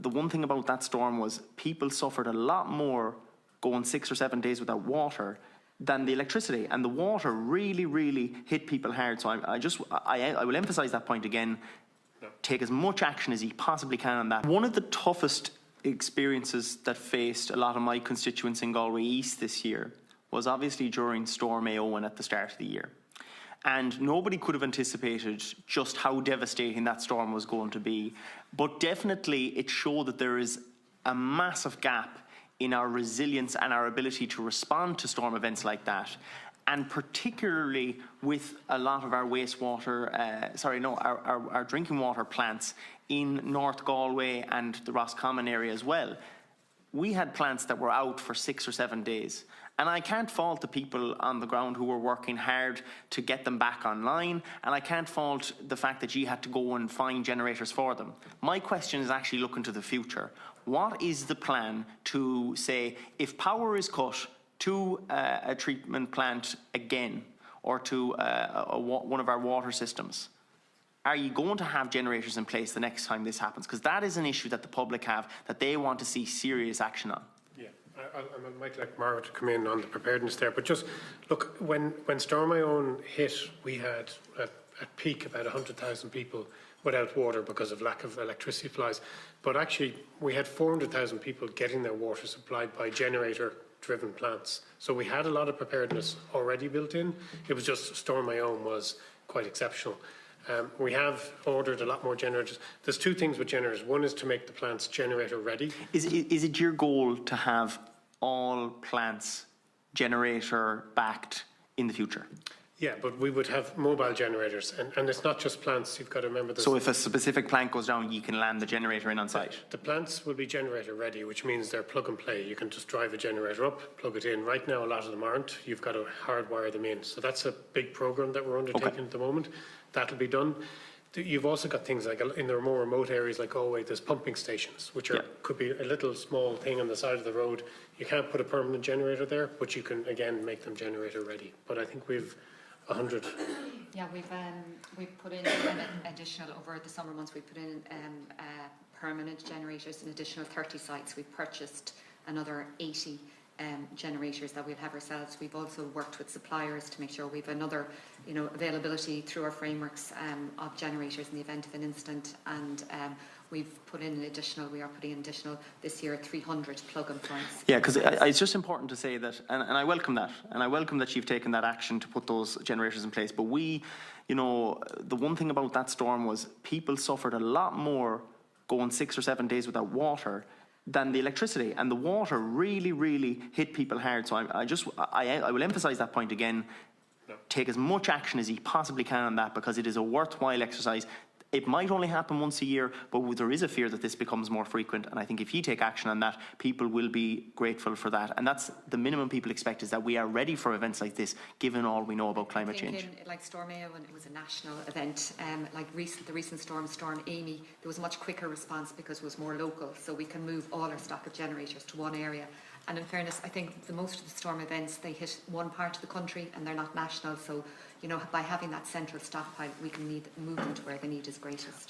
The one thing about that storm was people suffered a lot more going 6 or 7 days without water than the electricity, and the water really hit people hard. So I will emphasize that point again. Take as much action as you possibly can on that. One of the toughest experiences that faced a lot of my constituents in Galway East this year was obviously during Storm Éowyn at the start of the year. And nobody could have anticipated just how devastating that storm was going to be. But definitely it showed that there is a massive gap in our resilience and our ability to respond to storm events like that. And particularly with a lot of our wastewater, our drinking water plants in North Galway and the Roscommon area as well. We had plants that were out for 6 or 7 days. And I can't fault the people on the ground who were working hard to get them back online, and I can't fault the fact that you had to go and find generators for them. My question is actually looking to the future. What is the plan to say, if power is cut to a treatment plant again, or to one of our water systems, are you going to have generators in place the next time this happens? Because that is an issue that the public have, that they want to see serious action on. I might like Mara to come in on the preparedness there, but just look, when Storm Éowyn hit, we had at peak about 100,000 people without water because of lack of electricity supplies. But actually, we had 400,000 people getting their water supplied by generator-driven plants. So we had a lot of preparedness already built in. It was just Storm Éowyn was quite exceptional. We have ordered a lot more generators. There's two things with generators. One is to make the plants generator ready. Is it your goal to have all plants generator backed in the future? Yeah, but we would have mobile generators, and it's not just plants. You've got to remember this. So if a specific plant goes down, you can land the generator in on site? The plants will be generator ready, which means they're plug and play. You can just drive a generator up, plug it in. Right now, a lot of them aren't. You've got to hardwire them in. So that's a big program that we're undertaking at the moment. That'll be done. You've also got things like in the more remote areas like Galway, there's pumping stations, which could be a little small thing on the side of the road. You can't put a permanent generator there, but you can, again, make them generator ready. But I think we've 100. Yeah, we've put in an additional, over the summer months, we put in permanent generators, an additional 30 sites. We've purchased another 80 generators that we'll have ourselves. We've also worked with suppliers to make sure we've another, availability through our frameworks of generators in the event of an incident. And we've put in we are putting in additional this year 300 plug-in points. Yeah, because it's just important to say that, and I welcome that, and I welcome that you've taken that action to put those generators in place. But we, the one thing about that storm was people suffered a lot more going 6 or 7 days without water than the electricity, and the water really hit people hard. So I will emphasize that point again. Take as much action as you possibly can on that, because it is a worthwhile exercise. It might only happen once a year, but there is a fear that this becomes more frequent. And I think if you take action on that, people will be grateful for that. And that's the minimum people expect, is that we are ready for events like this, given all we know about climate change. Like Storm Éowyn, it was a national event. Like the recent storm, Storm Éowyn, there was a much quicker response because it was more local. So we can move all our stock of generators to one area. And in fairness, I think most of the storm events, they hit one part of the country and they're not national. So, by having that central stockpile, we can move them to where the need is greatest.